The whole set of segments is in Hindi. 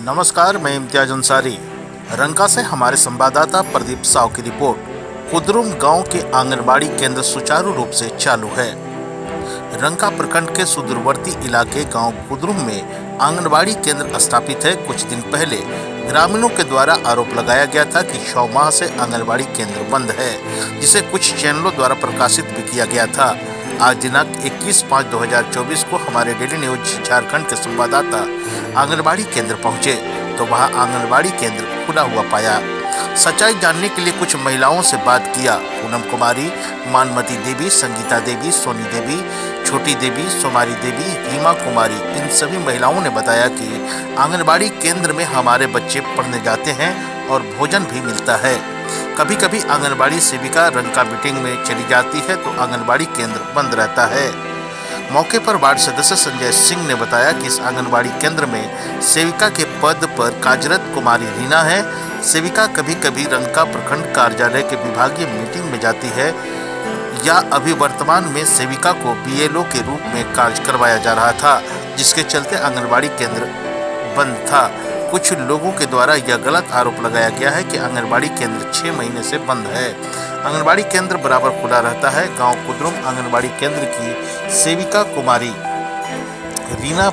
नमस्कार, मैं इम्तियाज अंसारी। रंका से हमारे संवाददाता प्रदीप साव की रिपोर्ट। कुद्रुम गांव के आंगनबाड़ी केंद्र सुचारू रूप से चालू है। रंका प्रखंड के सुदूरवर्ती इलाके गांव कुद्रुम में आंगनबाड़ी केंद्र स्थापित है। कुछ दिन पहले ग्रामीणों के द्वारा आरोप लगाया गया था कि 6 माह से आंगनबाड़ी केंद्र बंद है, जिसे कुछ चैनलों द्वारा प्रकाशित भी किया गया था। आज दिनांक 21/5/2024 को हमारे डेली न्यूज झारखंड के संवाददाता आंगनबाड़ी केंद्र पहुंचे तो वहां आंगनबाड़ी केंद्र खुला हुआ पाया। सच्चाई जानने के लिए कुछ महिलाओं से बात किया। पूनम कुमारी, मानमती देवी, संगीता देवी, सोनी देवी, छोटी देवी, सोमारी देवी, रीमा कुमारी, इन सभी महिलाओं ने बताया कि आंगनबाड़ी केंद्र में हमारे बच्चे पढ़ने जाते हैं और भोजन भी मिलता है। कभी कभी आंगनबाड़ी सेविका रंका मीटिंग में चली जाती है तो आंगनबाड़ी केंद्र बंद रहता है। मौके पर वार्ड सदस्य संजय सिंह ने बताया कि इस आंगनबाड़ी केंद्र में सेविका के पद पर कार्यरत कुमारी रीना है। सेविका कभी कभी रंका प्रखंड कार्यालय के विभागीय मीटिंग में जाती है या अभी वर्तमान में सेविका को बीएलओ के रूप में कार्य करवाया जा रहा था, जिसके चलते आंगनबाड़ी केंद्र बंद था। कुछ लोगों के द्वारा यह गलत आरोप लगाया गया है कि आंगनबाड़ी केंद्र 6 महीने से बंद है। आंगनबाड़ी केंद्र बराबर खुला रहता है। गांव कुद्रुम आंगनबाड़ी केंद्र की सेविका कुमारी रीना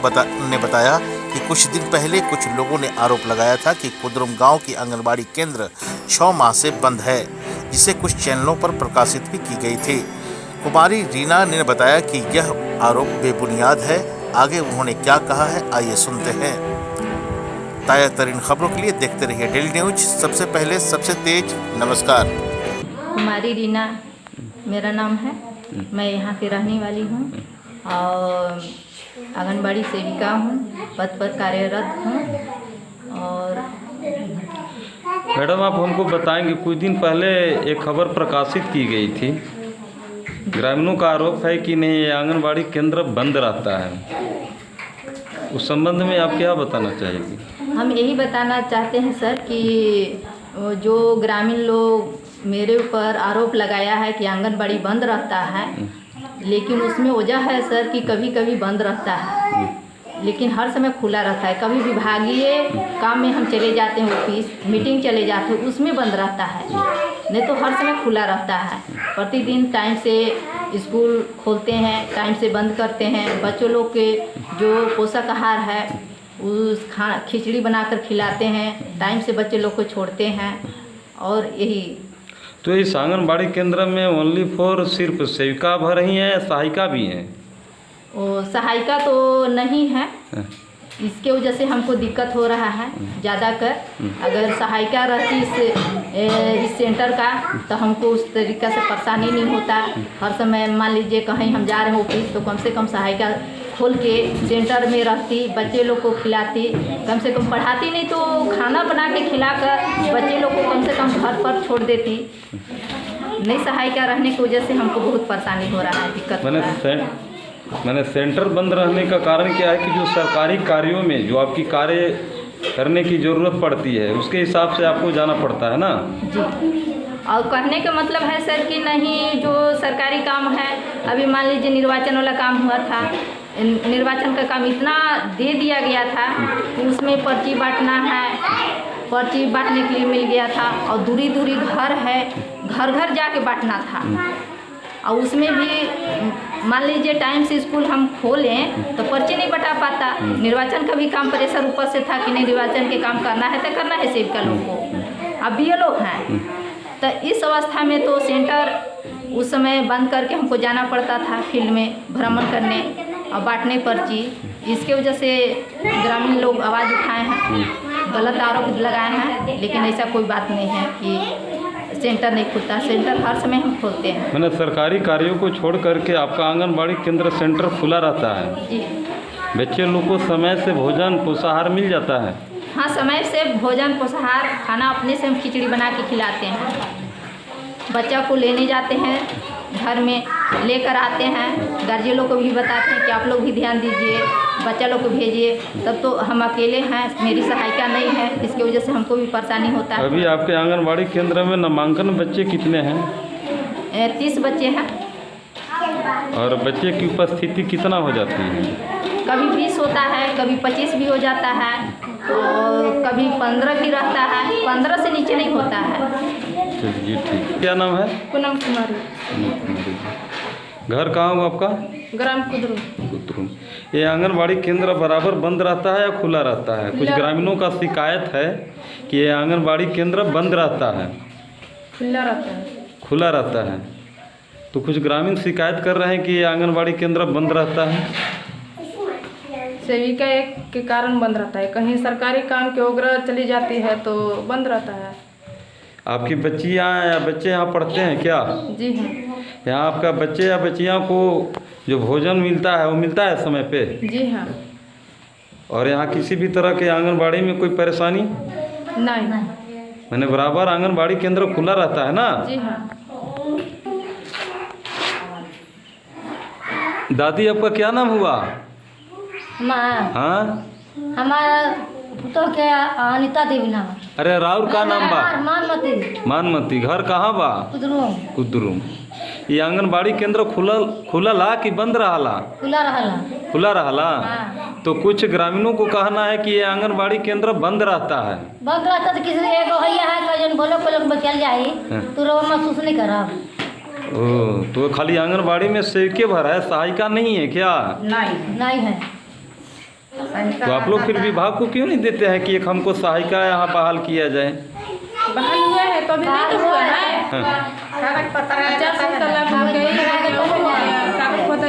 ने बताया कि कुछ दिन पहले कुछ लोगों ने आरोप लगाया था कि कुद्रुम गांव की आंगनबाड़ी केंद्र 6 माह से बंद है, जिसे कुछ चैनलों पर प्रकाशित भी की गई थी। कुमारी रीना ने बताया कि यह आरोप बेबुनियाद है। आगे उन्होंने क्या कहा है, आइए सुनते हैं। ताज़ा तरीन खबरों के लिए देखते रहिए डेली न्यूज, सबसे पहले सबसे तेज। नमस्कार। कुमारी रीना मेरा नाम है। मैं यहाँ की रहने वाली हूँ और आंगनबाड़ी सेविका हूँ, पद पर कार्यरत हूँ। और मैडम, आप हमको बताएंगे, कुछ दिन पहले एक खबर प्रकाशित की गई थी। ग्रामीणों का आरोप है कि नहीं, आंगनबाड़ी केंद्र बंद रहता है। उस संबंध में आप क्या बताना चाहेंगी? हम यही बताना चाहते हैं सर कि जो ग्रामीण लोग मेरे ऊपर आरोप लगाया है कि आंगनबाड़ी बंद रहता है, लेकिन उसमें वजह है सर कि कभी कभी बंद रहता है, लेकिन हर समय खुला रहता है। कभी विभागीय काम में हम चले जाते हैं, ऑफिस मीटिंग चले जाते हैं, उसमें बंद रहता है, नहीं तो हर समय खुला रहता है। प्रतिदिन टाइम से स्कूल खोलते हैं, टाइम से बंद करते हैं। बच्चों लोग के जो पोषक आहार है उस खिचड़ी बनाकर खिलाते हैं, टाइम से बच्चे लोग को छोड़ते हैं। और यही तो इस आंगनबाड़ी केंद्र में ओनली फॉर सिर्फ सेविका भर रही हैं या सहायिका भी हैं? वो सहायिका तो नहीं है, इसके वजह से हमको दिक्कत हो रहा है ज़्यादातर। अगर सहायिका रहती इस सेंटर का तो हमको उस तरीक़ा से परेशानी नहीं होता। हर समय मान लीजिए कहीं हम जा रहे हैं ऑफिस तो कम से कम सहायिका खोल के सेंटर में रहती, बच्चे लोग को खिलाती, कम से कम पढ़ाती नहीं तो खाना बना के खिलाकर बच्चे लोग को कम से कम घर पर छोड़ देती। नहीं सहायिका रहने की वजह से हमको बहुत परेशानी हो रहा है, दिक्कत हो रहा है। मैंने सेंटर बंद रहने का कारण क्या है कि जो सरकारी कार्यों में जो आपकी कार्य करने की ज़रूरत पड़ती है उसके हिसाब से आपको जाना पड़ता है ना जी। और कहने का मतलब है सर कि नहीं, जो सरकारी काम है, अभी मान लीजिए निर्वाचन वाला काम हुआ था, निर्वाचन का काम इतना दे दिया गया था कि उसमें पर्ची बांटना है, पर्ची बांटने के लिए मिल गया था। और दूरी दूरी घर है, घर घर जाके बांटना था। और उसमें भी मान लीजिए टाइम से स्कूल हम खोलें तो पर्ची नहीं बटा पाता। निर्वाचन का भी काम प्रेशर ऊपर से था कि नहीं, निर्वाचन के काम करना है तो करना है सेविका लोग को। अब बीएलओ हैं तो इस अवस्था में तो सेंटर उस समय बंद करके हमको जाना पड़ता था फील्ड में भ्रमण करने और बांटने पर्ची। इसके वजह से ग्रामीण लोग आवाज़ उठाए हैं, गलत आरोप लगाए हैं, लेकिन ऐसा कोई बात नहीं है कि सेंटर नहीं खुलता। सेंटर हर समय हम खोलते हैं। मैंने सरकारी कार्यों को छोड़ करके आपका आंगनबाड़ी केंद्र सेंटर खुला रहता है जी। बच्चे लोग को समय से भोजन पोषाहार मिल जाता है? हाँ, समय से भोजन पोषाहार खाना अपने से हम खिचड़ी बना के खिलाते हैं। बच्चा को लेने जाते हैं, घर में लेकर आते हैं, गार्जियनों को भी बताते हैं कि आप लोग भी ध्यान दीजिए, बच्चा लोग को भेजिए। तब तो हम अकेले हैं, मेरी सहायिका नहीं है, इसकी वजह से हमको भी परेशानी होता है। अभी आपके आंगनबाड़ी केंद्र में नामांकन बच्चे कितने हैं? 30 बच्चे हैं। और बच्चे की उपस्थिति कितना हो जाती है? कभी 20 होता है, कभी 25 भी हो जाता है। और कभी 15 भी रहता है, 15 से नीचे नहीं होता है। चलिए ठीक। क्या नाम है? पूनम कुमारी। घर कहाँ हुआ आपका? ग्राम कुदरू। कुतरुम। ये आंगनबाड़ी केंद्र बराबर बंद रहता है या खुला रहता है? कुछ ग्रामीणों का शिकायत है कि ये आंगनबाड़ी केंद्र बंद रहता है। खुला रहता है। खुला रहता है। तो कुछ ग्रामीण शिकायत कर रहे हैं कि ये आंगनबाड़ी केंद्र बंद रहता है। सेविका एक के कारण बंद रहता है, कहीं सरकारी काम के ओगरा चली जाती है तो बंद रहता है। आपकी बच्चियाँ या बच्चे यहाँ पढ़ते हैं क्या? जी हाँ। यहाँ आपका बच्चे या बच्चियाँ को जो भोजन मिलता है वो मिलता है समय पे? जी हाँ। और यहाँ किसी भी तरह के आंगनबाड़ी में कोई परेशानी? नहीं। मैंने बराबर आंगनबाड़ी केंद्र खुला रहता है ना? जी हाँ। दादी आपका क्या नाम हुआ? हाँ? हमारा तो क्या अनिता देवी नाम है। अरे राउर का नाम बा? मानमती। मानमती। घर कहाँ बा? कुदरूम। कुदरुम। ये आंगनबाड़ी केंद्र खुलला कि बंद रहला? खुला रहला। खुला रहला। हाँ। तो कुछ ग्रामीणों को कहना है कि ये आंगनबाड़ी केंद्र बंद रहता है। बंद रहता तो किसी एगो हैया है कजन बोलो को लोग बचल जाई तो रो महसूस नहीं करब। ओ, तो खाली आंगनबाड़ी में सेवके भर है, सहायिका नहीं है क्या? नहीं है। तो आप लोग फिर विभाग को क्यों नहीं देते हैं कि एक हमको सहायिका यहाँ बहाल किया जाए? बहाल हुआ है तो अभी नहीं तो हुआ है। हाँ। कागज पत्र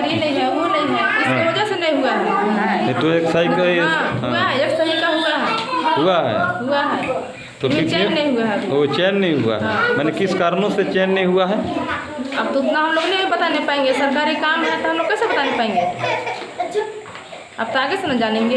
नहीं है, वो नहीं है, इसकी वजह से नहीं हुआ है। ये तो एक सहायिका हुआ है, एक सही का हुआ है। हुआ है। तो ये चैन नहीं हुआ है अभी। वो चैन नहीं हुआ है। मैंने किस कारणों से चैन नहीं हुआ है? अब तो उतना हम लोग नहीं बता नहीं पाएंगे, सरकारी काम है तो हम लोग कैसे बता नहीं पाएंगे। अब तो आगे से न जानेंगे।